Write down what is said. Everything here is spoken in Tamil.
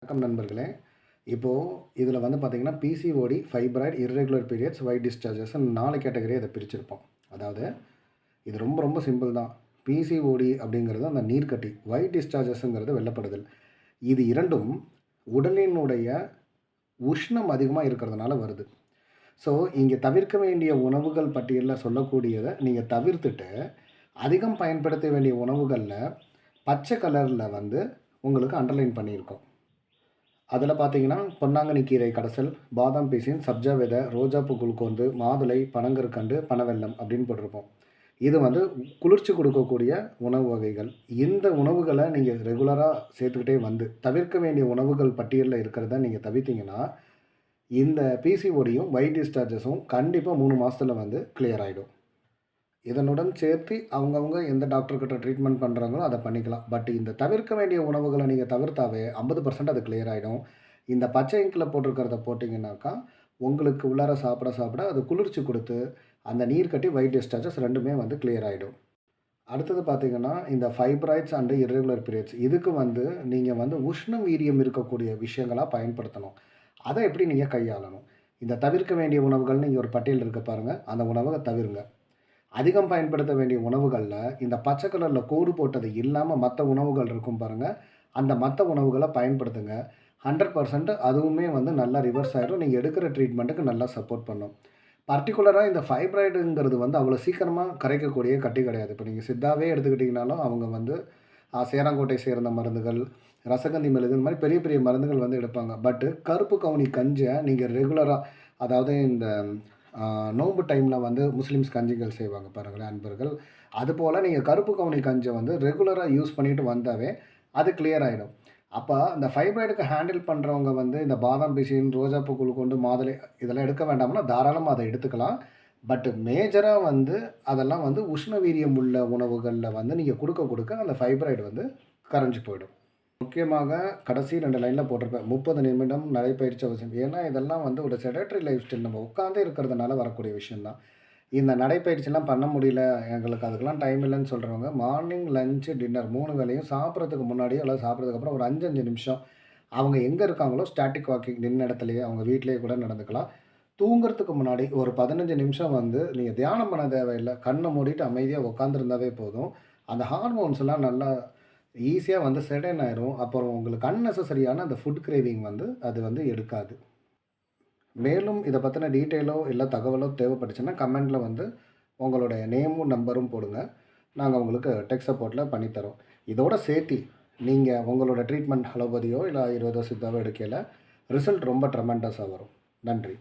வணக்கம் நண்பர்களே. இப்போது இதில் வந்து பார்த்திங்கன்னா PCOD, fibroid, irregular periods, white discharges 4 கேட்டகரியை இதை பிரிச்சிருப்போம். அதாவது இது ரொம்ப ரொம்ப சிம்பிள் தான். பிசிஓடி அப்படிங்கிறது அந்த நீர்க்கட்டி, ஒயிட் டிஸ்சார்ஜஸ்ங்கிறது வெள்ளப்படுதல். இது இரண்டும் உடலினுடைய உஷ்ணம் அதிகமாக இருக்கிறதுனால வருது. ஸோ இங்கே தவிர்க்க வேண்டிய உணவுகள் பட்டியலில் சொல்லக்கூடியதை நீங்கள் தவிர்த்துட்டு அதிகம் பயன்படுத்த வேண்டிய உணவுகளில் பச்சை கலரில் வந்து உங்களுக்கு அண்டர்லைன் பண்ணியிருக்கோம். அதில் பார்த்தீங்கன்னா பொன்னாங்கண்ணி கீரை கடைசல், பாதாம் பீசின், சப்ஜா விதை, ரோஜாப்பூ குளுக்கோந்து, மாதுளை, பனங்கற்கண்டு, பனவெல்லம் அப்படின்னு போட்டிருப்போம். இது வந்து குளிர்ச்சி கொடுக்கக்கூடிய உணவு வகைகள். இந்த உணவுகளை நீங்கள் ரெகுலராக சேர்த்துக்கிட்டே வந்து தவிர்க்க வேண்டிய உணவுகள் பட்டியலில் இருக்கிறத நீங்கள் தவிர்த்தீங்கன்னா இந்த பிசிஓடியும் ஒயிட் டிஸ்சார்ஜஸும் கண்டிப்பாக 3 மாதத்தில் வந்து கிளியர் ஆகிடும். இதனுடன் சேர்த்து அவங்கவுங்க எந்த டாக்டர்கிட்ட ட்ரீட்மெண்ட் பண்ணுறாங்களோ அதை பண்ணிக்கலாம். பட் இந்த தவிர்க்க வேண்டிய உணவுகளை நீங்கள் தவிர்த்தாவே 50% அது கிளியர் ஆகிடும். இந்த பச்சை இங்கில் போட்டிருக்கிறத போட்டிங்கன்னாக்கா உங்களுக்கு உள்ளார சாப்பிட சாப்பிட அது குளிர்ச்சி கொடுத்து அந்த நீர் கட்டி ஒயிட் டிஸ்சார்ஜஸ் ரெண்டுமே வந்து கிளியர் ஆகிடும். அடுத்தது பார்த்திங்கன்னா இந்த ஃபைப்ராய்ட்ஸ் அண்டு இர்ரெகுலர் பீரியட்ஸ் இதுக்கு வந்து நீங்கள் வந்து உஷ்ண வீரியம் இருக்கக்கூடிய விஷயங்களாக பயன்படுத்தணும். அதை எப்படி நீங்கள் கையாளணும்? இந்த தவிர்க்க வேண்டிய உணவுகள்னு இங்கே ஒரு பட்டியல் இருக்க பாருங்கள். அந்த உணவை தவிருங்க. அதிகம் பயன்படுத்த வேண்டிய உணவுகளில் இந்த பச்சை கலரில் கோடு போட்டது இல்லாமல் மற்ற உணவுகள் இருக்கும் பாருங்கள். அந்த மற்ற உணவுகளை பயன்படுத்துங்க. 100% அதுவுமே வந்து நல்லா ரிவர்ஸ் ஆகிடும். நீங்கள் எடுக்கிற ட்ரீட்மெண்ட்டுக்கு நல்லா சப்போர்ட் பண்ணும். பர்டிகுலராக இந்த ஃபைப்ராய்டுங்கிறது வந்து அவ்வளோ சீக்கிரமாக கரைக்கக்கூடிய கட்டி கிடையாது. இப்போ நீங்கள் சித்தாவே எடுத்துக்கிட்டிங்கனாலும் அவங்க வந்து சேராங்கோட்டை சேர்ந்த மருந்துகள், ரசகந்தி மெழுகு இந்த மாதிரி பெரிய பெரிய மருந்துகள் வந்து எடுப்பாங்க. பட்டு கருப்பு கவுனி கஞ்சை நீங்கள் ரெகுலராக, அதாவது இந்த நோன்பு டைமில் வந்து முஸ்லீம்ஸ் கஞ்சிகள் செய்வாங்க பாருங்களேன் அன்பர்கள். அதுபோல் நீங்கள் கருப்பு கவுனி கஞ்சை வந்து ரெகுலராக யூஸ் பண்ணிட்டு வந்தாவே அது கிளியர் ஆகிடும். அப்போ இந்த ஃபைப்ராய்டுக்கு ஹேண்டில் பண்ணுறவங்க வந்து இந்த பாதாம் பிசின், ரோஜாப்பூ குளுக்கோண்டு, மாதுளை இதெல்லாம் எடுக்க வேண்டாம்னா தாராளமாக அதை எடுத்துக்கலாம். பட் மேஜராக வந்து அதெல்லாம் வந்து உஷ்ண வீரியம் உள்ள உணவுகளில் வந்து நீங்கள் கொடுக்க அந்த ஃபைப்ராய்டு வந்து கரைஞ்சி போயிடும். முக்கியமாக கடைசி 2 லைனில் போட்டிருப்பேன், 30 நிமிடம் நடைப்பயிற்சி அவசியம். ஏன்னா இதெல்லாம் வந்து ஒரு செடேட்டரி லைஃப் ஸ்டைல், நம்ம உட்காந்தே இருக்கிறதுனால வரக்கூடிய விஷயந்தான். இந்த நடைப்பயிற்சிலாம் பண்ண முடியல, எங்களுக்கு அதுக்கெல்லாம் டைம் இல்லைன்னு சொல்கிறவங்க மார்னிங், லஞ்சு, டின்னர் 3 வேளையும் சாப்பிட்றதுக்கு முன்னாடியோ அல்லது சாப்பிட்றதுக்கப்புறம் ஒரு 5 நிமிஷம் அவங்க எங்கே இருக்காங்களோ ஸ்டாட்டிக் வாக்கிங் நின்ன இடத்துலையே அவங்க வீட்டிலேயே கூட நடந்துக்கலாம். தூங்குறதுக்கு முன்னாடி ஒரு 15 நிமிஷம் வந்து நீங்கள் தியானம் பண்ண தேவையில்லை. கண்ணை மூடிட்டு அமைதியாக உட்காந்துருந்தாவே போதும். அந்த ஹார்மோன்ஸ்லாம் நல்லா ஈஸியாக வந்து செடைன் ஆயிரும். அப்புறம் உங்களுக்கு அன்னெசரியான அந்த ஃபுட் கிரேவிங் வந்து அது வந்து எடுக்காது. மேலும் இதை பற்றின டீட்டெயிலோ இல்லை தகவலோ தேவைப்பட்டுச்சுன்னா கமெண்டில் வந்து உங்களுடைய நேமும் நம்பரும் போடுங்க. நாங்கள் உங்களுக்கு டெக் சப்போர்ட்டில் பண்ணித்தரோம். இதோட சேர்த்தி நீங்கள் உங்களோட ட்ரீட்மெண்ட் அலோபதியோ இல்லை ஆயுர்வேதோ சித்தாவோ எடுக்கையில் ரிசல்ட் ரொம்ப ட்ரெமெண்டஸாக வரும். நன்றி.